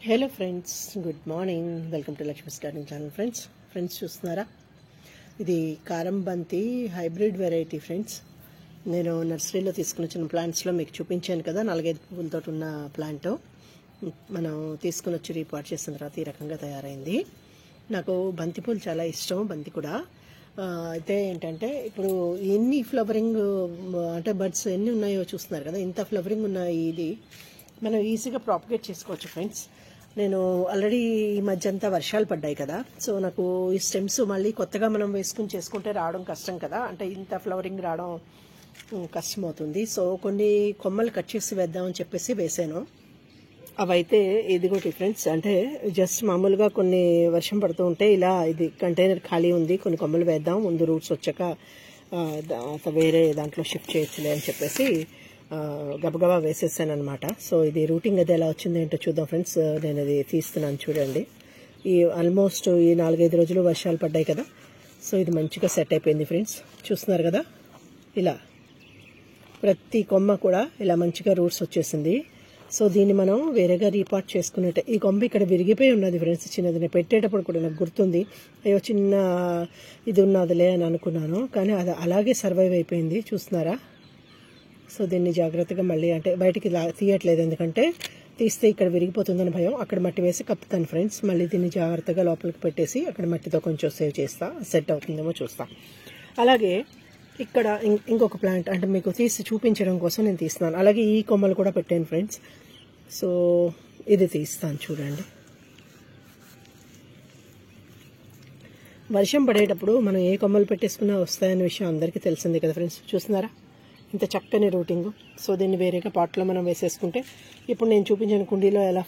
Hello friends, good morning. Welcome to Lakshmi's garden channel. Friends చూస్తున్నారా, ఇది కారం బంతి హైబ్రిడ్ వెరైటీ. ఫ్రెండ్స్, నేను నర్సరీలో తీసుకుని వచ్చిన ప్లాంట్స్లో మీకు చూపించాను కదా, 4-5 పువ్వులతో ఉన్న ప్లాంట్ మనం తీసుకుని వచ్చి రీపాట్ చేసిన తర్వాత ఈ రకంగా తయారైంది. నాకు బంతి పూలు చాలా ఇష్టం, బంతి కూడా. అయితే ఏంటంటే ఇప్పుడు ఎన్ని ఫ్లవరింగ్ అంటే బర్డ్స్ ఎన్ని ఉన్నాయో చూస్తున్నారు కదా, ఇంత ఫ్లవరింగ్ ఉన్నాయి. ఇది మనం ఈజీగా ప్రాపగేట్ చేసుకోవచ్చు. ఫ్రెండ్స్, నేను ఆల్రెడీ ఈ మధ్య అంతా వర్షాలు పడ్డాయి కదా, సో నాకు ఈ స్టెమ్స్ మళ్ళీ కొత్తగా మనం వేసుకుని చేసుకుంటే రావడం కష్టం కదా, అంటే ఇంత ఫ్లవరింగ్ రావడం కష్టం అవుతుంది. సో కొన్ని కొమ్మలు కట్ చేసి వేద్దామని చెప్పేసి వేసాను. అవైతే ఇదిగోటి ఫ్రెండ్స్, అంటే జస్ట్ మామూలుగా కొన్ని వర్షం పడుతూ ఉంటే ఇలా ఇది కంటైనర్ ఖాళీ ఉంది, కొన్ని కొమ్మలు వేద్దాం, ముందు రూట్స్ వచ్చాక వేరే దాంట్లో షిఫ్ట్ చేయొచ్చులే అని చెప్పేసి గబగబా వేసేసాను అనమాట. సో ఇది రూటింగ్ అది ఎలా వచ్చింది ఏంటో చూద్దాం ఫ్రెండ్స్. నేను అది తీస్తున్నాను చూడండి. ఈ ఆల్మోస్ట్ ఈ 4-5 రోజులు వర్షాలు పడ్డాయి కదా, సో ఇది మంచిగా సెట్ అయిపోయింది. ఫ్రెండ్స్ చూస్తున్నారు కదా, ఇలా ప్రతి కొమ్మ కూడా ఇలా మంచిగా రూట్స్ వచ్చేసింది. సో దీన్ని మనం వేరేగా రీపాట్ చేసుకున్నట్టే. ఈ కొమ్మ ఇక్కడ విరిగిపోయి ఉన్నది ఫ్రెండ్స్, చిన్నది. నేను పెట్టేటప్పుడు కూడా నాకు గుర్తుంది, అయ్యో చిన్న ఇది ఉన్నదిలే అని అనుకున్నాను, కానీ అది అలాగే సర్వైవ్ అయిపోయింది. చూస్తున్నారా. సో దీన్ని జాగ్రత్తగా మళ్ళీ అంటే బయటికి తీయట్లేదు, ఎందుకంటే తీస్తే ఇక్కడ విరిగిపోతుందని భయం. అక్కడ మట్టి వేసి కప్పుతాను ఫ్రెండ్స్. మళ్ళీ దీన్ని జాగ్రత్తగా లోపలికి పెట్టేసి అక్కడ మట్టితో కొంచెం సేవ్ చేస్తా, సెట్ అవుతుందేమో చూస్తా. అలాగే ఇక్కడ ఇంకొక ప్లాంట్ అంటే మీకు తీసి చూపించడం కోసం నేను తీస్తున్నాను. అలాగే ఈ కొమ్మలు కూడా పెట్టాను ఫ్రెండ్స్. సో ఇది తీస్తాను చూడండి. వర్షం పడేటప్పుడు మనం ఏ కొమ్మలు పెట్టేసుకున్నా వస్తాయనే విషయం అందరికీ తెలిసిందే కదా ఫ్రెండ్స్. చూస్తున్నారా, ఇంత చక్కని రూటింగ్. సో దీన్ని వేరేగా పాట్లో మనం వేసేసుకుంటే ఇప్పుడు నేను చూపించిన కుండీలో ఎలా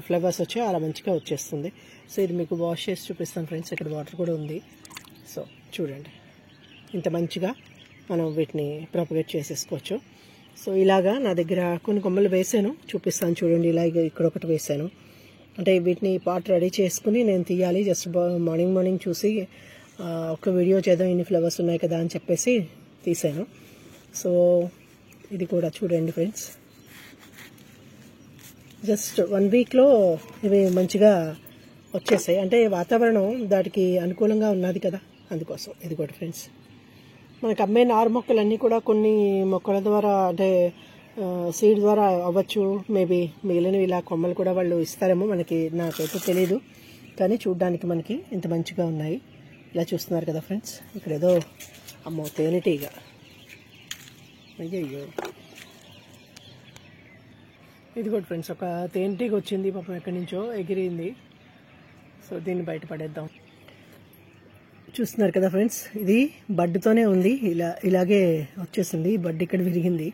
ఫ్లవర్స్ వచ్చాయో అలా మంచిగా వచ్చేస్తుంది. సో ఇది మీకు వాష్ చేసి చూపిస్తాను ఫ్రెండ్స్. ఇక్కడ వాటర్ కూడా ఉంది. సో చూడండి, ఇంత మంచిగా మనం వీటిని ప్రాపగేట్ చేసేసుకోవచ్చు. సో ఇలాగా నా దగ్గర కొన్ని కొమ్మలు వేసాను, చూపిస్తాను చూడండి. ఇలాగ ఇక్కడ ఒకటి వేసాను. అంటే వీటిని పాట్ రెడీ చేసుకుని నేను తీయాలి. జస్ట్ మార్నింగ్ చూసి ఒక వీడియో చేద్దాం, ఇన్ని ఫ్లవర్స్ ఉన్నాయి కదా అని చెప్పేసి తీసాను. సో ఇది కూడా చూడండి ఫ్రెండ్స్, జస్ట్ 1 వీక్లో ఇవి మంచిగా వచ్చేసాయి. అంటే వాతావరణం దానికి అనుకూలంగా ఉన్నది కదా, అందుకోసం. ఇది కూడా ఫ్రెండ్స్, మనకు అమ్మే నారు మొక్కలన్నీ కూడా కొన్ని మొక్కల ద్వారా అంటే సీడ్ ద్వారా అవ్వచ్చు. మేబీ మిగిలినవి ఇలా కొమ్మలు కూడా వాళ్ళు ఇస్తారేమో, నాకైతే తెలీదు. కానీ చూడ్డానికి మనకి ఇంత మంచిగా ఉన్నాయి. ఇలా చూస్తున్నారు కదా ఫ్రెండ్స్. ఇక్కడ ఏదో అమ్మో తేనెటీగ, అయ్యో ఇది కూడా ఫ్రెండ్స్, ఒక తేనెటీగ వచ్చింది పాపం, ఎక్కడి నుంచో ఎగిరింది. సో దీన్ని బయటపడేద్దాం. చూస్తున్నారు కదా ఫ్రెండ్స్, ఇది బడ్తోనే ఉంది, ఇలాగే వచ్చేసింది. బడ్ ఇక్కడ విరిగింది.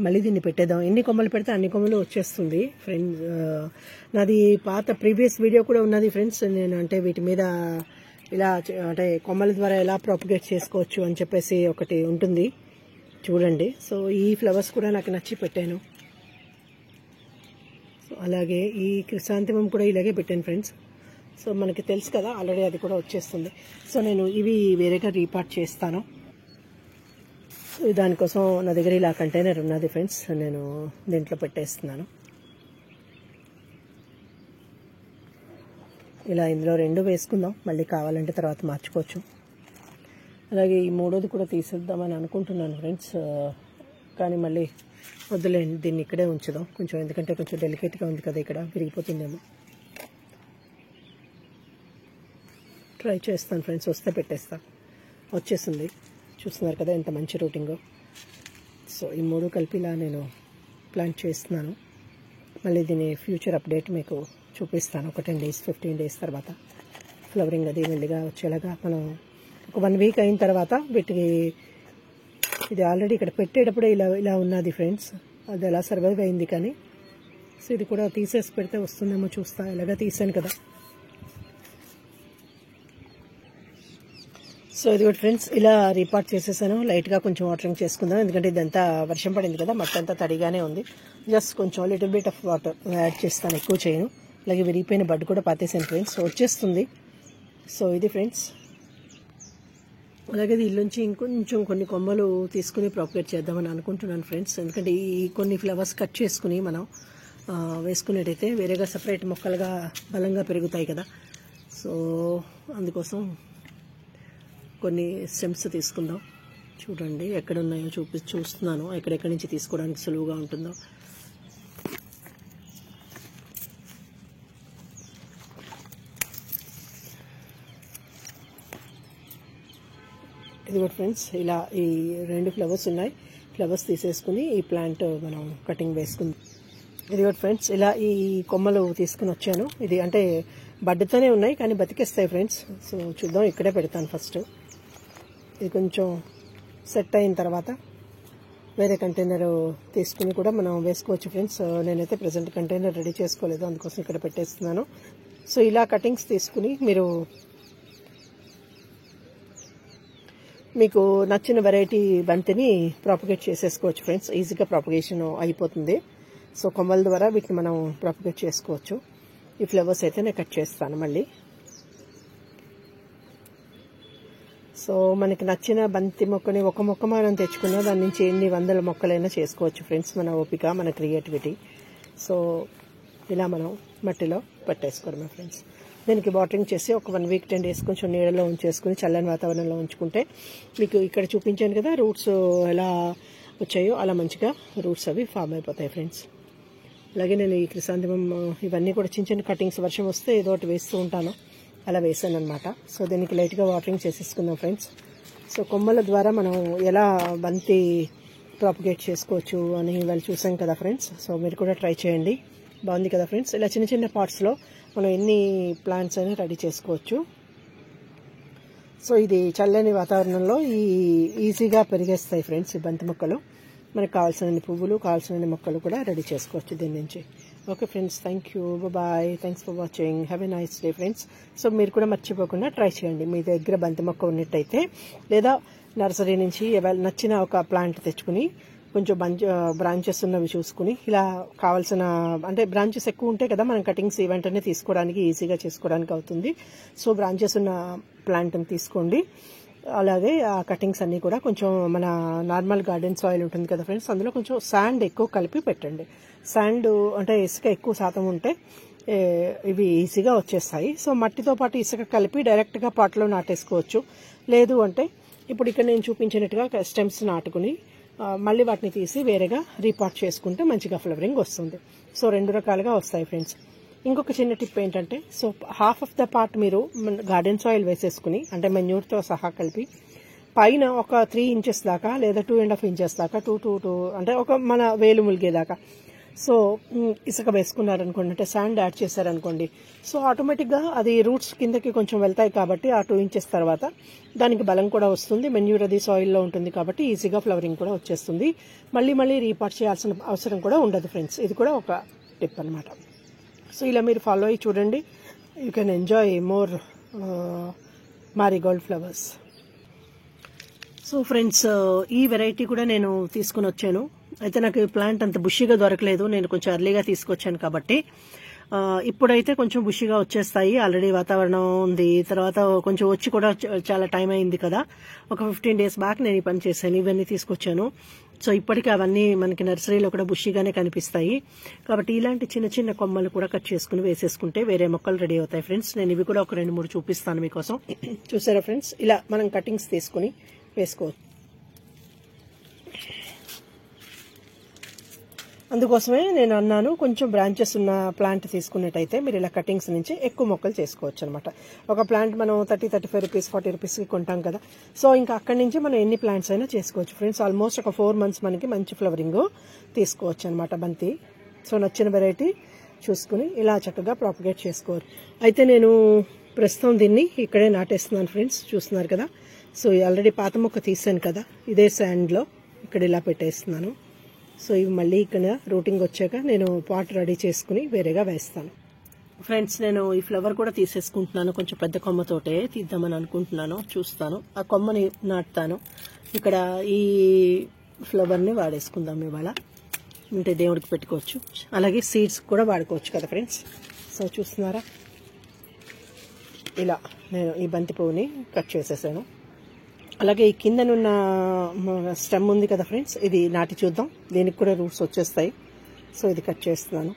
మళ్ళీ దీన్ని పెట్టేద్దాం. ఎన్ని కొమ్మలు పెడితే అన్ని కొమ్మలు వచ్చేస్తుంది ఫ్రెండ్స్. నాది పాత ప్రీవియస్ వీడియో కూడా ఉన్నది ఫ్రెండ్స్. నేను అంటే వీటి మీద ఇలా అంటే కొమ్మల ద్వారా ఎలా ప్రాపగేట్ చేసుకోవచ్చు అని చెప్పేసి ఒకటి ఉంటుంది చూడండి. సో ఈ ఫ్లవర్స్ కూడా నాకు నచ్చి పెట్టాను. సో అలాగే ఈ క్రిసాంతిమం కూడా ఇలాగే పెట్టాను ఫ్రెండ్స్. సో మనకి తెలుసు కదా ఆల్రెడీ, అది కూడా వచ్చేస్తుంది. సో నేను ఇవి వేరేగా రీపాట్ చేస్తాను. దానికోసం నా దగ్గర ఇలా కంటైనర్ ఉన్నది ఫ్రెండ్స్, నేను దీంట్లో పెట్టేస్తున్నాను. ఇలా ఇందులో 2 వేసుకుందాం, మళ్ళీ కావాలంటే తర్వాత మార్చుకోవచ్చు. అలాగే ఈ 3వది కూడా తీసేద్దామని అనుకుంటున్నాను ఫ్రెండ్స్, కానీ మళ్ళీ వద్దులేండి, దీన్ని ఇక్కడే ఉంచుదాం కొంచెం, ఎందుకంటే కొంచెం డెలికేట్గా ఉంది కదా, ఇక్కడ విరిగిపోతుందేమో. ట్రై చేస్తాను ఫ్రెండ్స్, వస్తే పెట్టేస్తా. వచ్చేసింది, చూస్తున్నారు కదా ఎంత మంచి రూటింగో. సో ఈ 3 కలిపి ఇలా నేను ప్లాంట్ చేస్తున్నాను. మళ్ళీ దీని ఫ్యూచర్ అప్డేట్ మీకు చూపిస్తాను ఒక 10 days 15 days తర్వాత. ఫ్లవరింగ్ అది మెల్లిగా వచ్చేలాగా మనం ఒక 1 వీక్ అయిన తర్వాత వీటికి, ఇది ఆల్రెడీ ఇక్కడ పెట్టేటప్పుడే ఇలా ఉన్నది ఫ్రెండ్స్, అది ఎలా సర్వైవ్ అయింది. కానీ సో ఇది కూడా తీసేసి పెడితే వస్తుందేమో చూస్తా. ఇలాగా తీసాను కదా. సో ఇది కూడా ఫ్రెండ్స్, ఇలా రీపాట్ చేసేసాను. లైట్గా కొంచెం వాటరింగ్ చేసుకుందాం, ఎందుకంటే ఇదంతా వర్షం పడింది కదా, మట్టి అంతా తడిగానే ఉంది. జస్ట్ కొంచెం little bit of water add చేస్తాను, ఎక్కువ చేయను. అలాగే విరిగిపోయిన బడ్ కూడా పాతేసాను ఫ్రెండ్స్, వచ్చేస్తుంది. సో ఇది ఫ్రెండ్స్. అలాగే ఇల్లుంచి ఇంకొంచెం కొన్ని కొమ్మలు తీసుకుని ప్రాపగేట్ చేద్దామని అనుకుంటున్నాను ఫ్రెండ్స్. ఎందుకంటే ఈ కొన్ని ఫ్లవర్స్ కట్ చేసుకుని మనం వేసుకునేటైతే వేరేగా సపరేట్ మొక్కలుగా బలంగా పెరుగుతాయి కదా. సో అందుకోసం కొన్ని స్టెమ్స్ తీసుకుందాం. చూడండి ఎక్కడ ఉన్నాయో చూస్తున్నాను, ఎక్కడెక్కడి నుంచి తీసుకోవడానికి సులువుగా ఉంటుందో. ఇది కూడా ఫ్రెండ్స్ ఇలా ఈ 2 ఫ్లవర్స్ ఉన్నాయి. ఫ్లవర్స్ తీసేసుకుని ఈ ప్లాంట్ మనం కటింగ్ వేసుకుందాం. ఇది కూడా ఫ్రెండ్స్ ఇలా ఈ కొమ్మలు తీసుకుని వచ్చాను. ఇది అంటే బడ్డుతోనే ఉన్నాయి కానీ బతికేస్తాయి ఫ్రెండ్స్. సో చూద్దాం, ఇక్కడే పెడతాను ఫస్ట్. ఇది కొంచెం సెట్ అయిన తర్వాత వేరే కంటైనర్ తీసుకుని కూడా మనం వేసుకోవచ్చు ఫ్రెండ్స్. నేనైతే ప్రజెంట్ కంటైనర్ రెడీ చేసుకోలేదు, అందుకోసం ఇక్కడ పెట్టేస్తున్నాను. సో ఇలా కటింగ్స్ తీసుకుని మీకు నచ్చిన వెరైటీ బంతిని ప్రాపగేట్ చేసేసుకోవచ్చు ఫ్రెండ్స్. ఈజీగా ప్రాపగేషన్ అయిపోతుంది. సో కొమ్మల ద్వారా వీటిని మనం ప్రాపగేట్ చేసుకోవచ్చు. ఈ ఫ్లవర్స్ అయితే నేను కట్ చేస్తాను మళ్ళీ. సో మనకి నచ్చిన బంతి మొక్కని ఒక మొక్క మనం తెచ్చుకున్నా దాని నుంచి ఎన్ని వందల మొక్కలైనా చేసుకోవచ్చు ఫ్రెండ్స్. మన ఓపిక, మన క్రియేటివిటీ. సో ఇలా మనం మట్టిలో పెట్టేసుకోవడమే ఫ్రెండ్స్. దీనికి వాటరింగ్ చేసి ఒక 1 వీక్ 10 డేస్ కొంచెం నీడలో ఉంచేసుకుని చల్లని వాతావరణంలో ఉంచుకుంటే మీకు ఇక్కడ చూపించాను కదా రూట్స్ ఎలా వచ్చాయో అలా మంచిగా రూట్స్ అవి ఫామ్ అయిపోతాయి ఫ్రెండ్స్. అలాగే నేను ఈ క్రిసాంతిమం ఇవన్నీ కూడా చిన్న చిన్న కటింగ్స్ వర్షం వస్తే ఏదో ఒకటి వేస్తూ ఉంటాను, అలా వేసాను అనమాట. సో దీనికి లైట్గా వాటరింగ్ చేసేసుకుందాం ఫ్రెండ్స్. సో కొమ్మల ద్వారా మనం ఎలా బంతి ప్రాపగేట్ చేసుకోవచ్చు అని వాళ్ళు చూసాం కదా ఫ్రెండ్స్. సో మీరు కూడా ట్రై చేయండి, బాగుంది కదా ఫ్రెండ్స్. ఇలా చిన్న చిన్న పాట్స్లో మనం ఎన్ని ప్లాంట్స్ అయినా రెడీ చేసుకోవచ్చు. సో ఇది చల్లని వాతావరణంలో ఈజీగా పెరిగేస్తాయి ఫ్రెండ్స్ ఈ బంతి మొక్కలు. మనకు కావాల్సిన పువ్వులు, కావాల్సిన మొక్కలు కూడా రెడీ చేసుకోవచ్చు దీని నుంచి. Okay friends, thank you, bye, thanks for watching, have a nice day friends. So మీరు కూడా మర్చిపోకుండా ట్రై చేయండి. మీ దగ్గర బంతి మొక్క ఉన్నట్టయితే లేదా నర్సరీ నుంచి నచ్చిన ఒక ప్లాంట్ తెచ్చుకుని కొంచెం బ్రాంచెస్ ఉన్నవి చూసుకుని ఇలా కావాల్సిన అంటే బ్రాంచెస్ ఎక్కువ ఉంటాయి కదా మనం కటింగ్స్ వెంటనే తీసుకోవడానికి ఈజీగా చేసుకోవడానికి అవుతుంది. సో బ్రాంచెస్ ఉన్న ప్లాంట్ని తీసుకోండి. అలాగే ఆ కటింగ్స్ అన్నీ కూడా కొంచెం మన నార్మల్ గార్డెన్ సాయిల్ ఉంటుంది కదా ఫ్రెండ్స్, అందులో కొంచెం శాండ్ ఎక్కువ కలిపి పెట్టండి. శాండ్ అంటే ఇసుక ఎక్కువ శాతం ఉంటే ఇవి ఈజీగా వచ్చేస్తాయి. సో మట్టితో పాటు ఇసుక కలిపి డైరెక్ట్గా పాట్లో నాటేసుకోవచ్చు. లేదు అంటే ఇప్పుడు ఇక్కడ నేను చూపించినట్టుగా స్టెమ్స్ నాటుకుని మళ్ళీ వాటిని తీసి వేరేగా రీపాట్ చేసుకుంటే మంచిగా ఫ్లవరింగ్ వస్తుంది. సో 2 రకాలుగా వస్తాయి ఫ్రెండ్స్. ఇంకొక చిన్న టిప్ ఏంటంటే, so half of the part మీరు గార్డెన్ సాయిల్ వేసేసుకుని అంటే మెన్యూర్తో సహా కలిపి పైన ఒక 3 ఇంచెస్ దాకా లేదా 2.5 ఇంచెస్ దాకా 2 అంటే ఒక మన వేలు ములిగేదాకా సో ఇసుక వేసుకున్నారనుకోండి, అంటే శాండ్ యాడ్ చేశారనుకోండి, సో ఆటోమేటిక్గా అది రూట్స్ కిందకి కొంచెం వెళ్తాయి కాబట్టి ఆ 2 ఇంచెస్ తర్వాత దానికి బలం కూడా వస్తుంది. మెన్యూర్ అది సాయిల్లో ఉంటుంది కాబట్టి ఈజీగా ఫ్లవరింగ్ కూడా వచ్చేస్తుంది. మళ్ళీ రీపాట్ చేయాల్సిన అవసరం కూడా ఉండదు ఫ్రెండ్స్. ఇది కూడా ఒక టిప్ అనమాట. సో ఇలా మీరు ఫాలో అయ్యి చూడండి. You can enjoy more marigold flowers. So friends ఈ వెరైటీ కూడా నేను తీసుకుని వచ్చాను. అయితే నాకు ఈ ప్లాంట్ అంత బుషిగా దొరకలేదు, నేను కొంచెం ఎర్లీగా తీసుకొచ్చాను కాబట్టి. ఇప్పుడైతే కొంచెం బుషిగా వచ్చేస్తాయి. ఆల్రెడీ వాతావరణం ఉంది, తర్వాత కొంచెం వచ్చి కూడా చాలా టైం అయింది కదా. ఒక 15 డేస్ బ్యాక్ నేను ఈ పని చేశాను, ఇవన్నీ తీసుకొచ్చాను. సో ఇప్పటికీ అవన్నీ మనకి నర్సరీలో కూడా బుషిగానే కనిపిస్తాయి. కాబట్టి ఇలాంటి చిన్న చిన్న కొమ్మలు కూడా కట్ చేసుకుని వేసేసుకుంటే వేరే మొక్కలు రెడీ అవుతాయి ఫ్రెండ్స్. నేను ఇవి కూడా ఒక 2-3 చూపిస్తాను మీకోసం. చూసారా ఫ్రెండ్స్, ఇలా మనం కటింగ్స్ తీసుకుని వేసుకోవచ్చు. అందుకోసమే నేను అన్నాను, కొంచెం బ్రాంచెస్ ఉన్న ప్లాంట్ తీసుకున్నట్టయితే మీరు ఇలా కటింగ్స్ నుంచి ఎక్కువ మొక్కలు చేసుకోవచ్చు అనమాట. ఒక ప్లాంట్ మనం 30-35 రూపీస్ 40 రూపీస్కి కొంటాం కదా. సో ఇంకా అక్కడి నుంచి మనం ఎన్ని ప్లాంట్స్ అయినా చేసుకోవచ్చు ఫ్రెండ్స్. ఆల్మోస్ట్ ఒక 4 months మనకి మంచి ఫ్లవరింగ్ తీసుకోవచ్చు అనమాట బంతి. సో నచ్చిన వెరైటీ చూసుకుని ఇలా చక్కగా ప్రాపగేట్ చేసుకోవచ్చు. అయితే నేను ప్రస్తుతం దీన్ని ఇక్కడే నాటేస్తున్నాను ఫ్రెండ్స్, చూస్తున్నారు కదా. సో ఆల్రెడీ పాత మొక్క తీసాను కదా, ఇదే శాండ్లో ఇక్కడ ఇలా పెట్టేస్తున్నాను. సో ఇవి మళ్ళీ ఇక్కడ రూటింగ్ వచ్చాక నేను పాట్ రెడీ చేసుకుని వేరేగా వేస్తాను ఫ్రెండ్స్. నేను ఈ ఫ్లవర్ కూడా తీసేసుకుంటున్నాను, కొంచెం పెద్ద కొమ్మతోటే తీద్దామని అనుకుంటున్నాను. చూస్తాను, ఆ కొమ్మని నాటుతాను. ఇక్కడ ఈ ఫ్లవర్ని వాడేసుకుందాం ఇవాళ, అంటే దేవుడికి పెట్టుకోవచ్చు. అలాగే సీడ్స్ కూడా వాడుకోవచ్చు కదా ఫ్రెండ్స్. సో చూస్తున్నారా, ఇలా నేను ఈ బంతి పువ్వుని కట్ చేసేసాను. అలాగే ఈ కిందనున్న స్టెమ్ ఉంది కదా ఫ్రెండ్స్, ఇది నాటి చూద్దాం, దీనికి కూడా రూట్స్ వచ్చేస్తాయి. సో ఇది కట్ చేస్తున్నాను.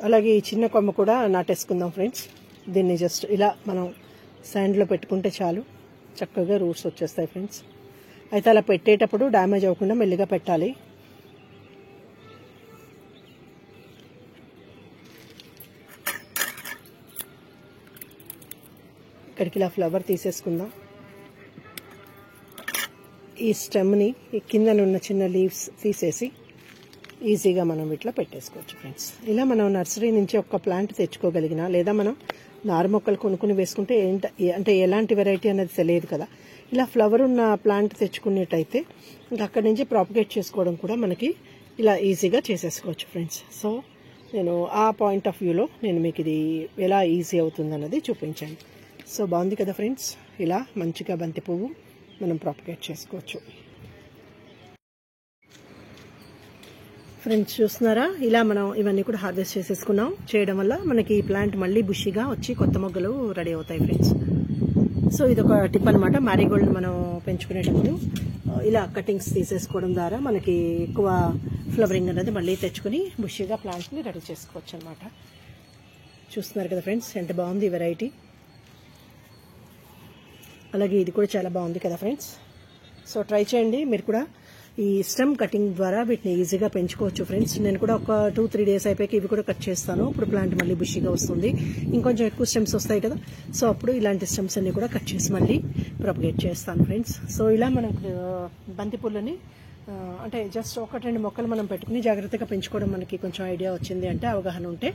అలాగే ఈ చిన్న కొమ్మ కూడా నాటేసుకుందాం ఫ్రెండ్స్. దీన్ని జస్ట్ ఇలా మనం శాండ్లో పెట్టుకుంటే చాలు, చక్కగా రూట్స్ వచ్చేస్తాయి ఫ్రెండ్స్. అయితే అలా పెట్టేటప్పుడు డ్యామేజ్ అవ్వకుండా మెల్లిగా పెట్టాలి. ఇక్కడికి ఇలా ఫ్లవర్ తీసేసుకుందాం. ఈ స్టెమ్ని ఈ కిందనున్న చిన్న లీవ్స్ తీసేసి ఈజీగా మనం ఇట్లా పెట్టేసుకోవచ్చు ఫ్రెండ్స్. ఇలా మనం నర్సరీ నుంచి ఒక ప్లాంట్ తెచ్చుకోగలిగిన, లేదా మనం నారు మొక్కలు కొనుక్కుని వేసుకుంటే అంటే ఎలాంటి వెరైటీ అనేది తెలియదు కదా, ఇలా ఫ్లవర్ ఉన్న ప్లాంట్ తెచ్చుకునేటైతే ఇంకా అక్కడి నుంచి ప్రాపగేట్ చేసుకోవడం కూడా మనకి ఇలా ఈజీగా చేసేసుకోవచ్చు ఫ్రెండ్స్. సో నేను ఆ పాయింట్ ఆఫ్ వ్యూలో నేను మీకు ఇది ఎలా ఈజీ అవుతుందన్నది చూపించాను. సో బాగుంది కదా ఫ్రెండ్స్, ఇలా మంచిగా బంతి పువ్వు మనం ప్రాపగేట్ చేసుకోవచ్చు ఫ్రెండ్స్. చూస్తున్నారా, ఇలా మనం ఇవన్నీ కూడా హార్వెస్ట్ చేసేసుకున్నాం. చేయడం వల్ల మనకి ఈ ప్లాంట్ మళ్ళీ బుషిగా వచ్చి కొత్త మొగ్గలు రెడీ అవుతాయి ఫ్రెండ్స్. సో ఇదొక టిప్ అనమాట. మ్యారీగోల్డ్ మనం పెంచుకునేటప్పుడు ఇలా కటింగ్స్ తీసేసుకోవడం ద్వారా మనకి ఎక్కువ ఫ్లవరింగ్ అనేది మళ్ళీ తెచ్చుకుని బుషిగా ప్లాంట్ని రెడీ చేసుకోవచ్చు అనమాట. చూస్తున్నారు కదా ఫ్రెండ్స్, ఎంత బాగుంది ఈ వెరైటీ. అలాగే ఇది కూడా చాలా బాగుంది కదా ఫ్రెండ్స్. సో ట్రై చేయండి మీరు కూడా. ఈ స్టెమ్ కటింగ్ ద్వారా వీటిని ఈజీగా పెంచుకోవచ్చు ఫ్రెండ్స్. నేను కూడా ఒక 2-3 డేస్ అయిపోయాక ఇవి కూడా కట్ చేస్తాను. ఇప్పుడు ప్లాంట్ మళ్ళీ బుషిగా వస్తుంది, ఇంకొంచెం ఎక్కువ స్టెమ్స్ వస్తాయి కదా. సో అప్పుడు ఇలాంటి స్టెమ్స్ అన్ని కూడా కట్ చేసి మళ్ళీ ప్రొపగేట్ చేస్తాను ఫ్రెండ్స్. సో ఇలా మనం బంతిపూలని అంటే జస్ట్ 1-2 మొక్కలు మనం పెట్టుకుని జాగ్రత్తగా పెంచుకోవడం మనకి కొంచెం ఐడియా వచ్చింది అంటే, అవగాహన ఉంటే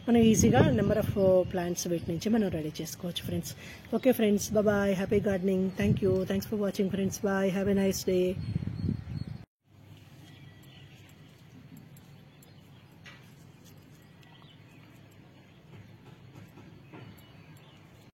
మనం ఈజీగా నెంబర్ ఆఫ్ ప్లాంట్స్ వీటి నుంచి మనం రెడీ చేసుకోవచ్చు friends. Okay friends, bye, happy gardening. Thank you, thanks for watching friends. Bye, have a nice day.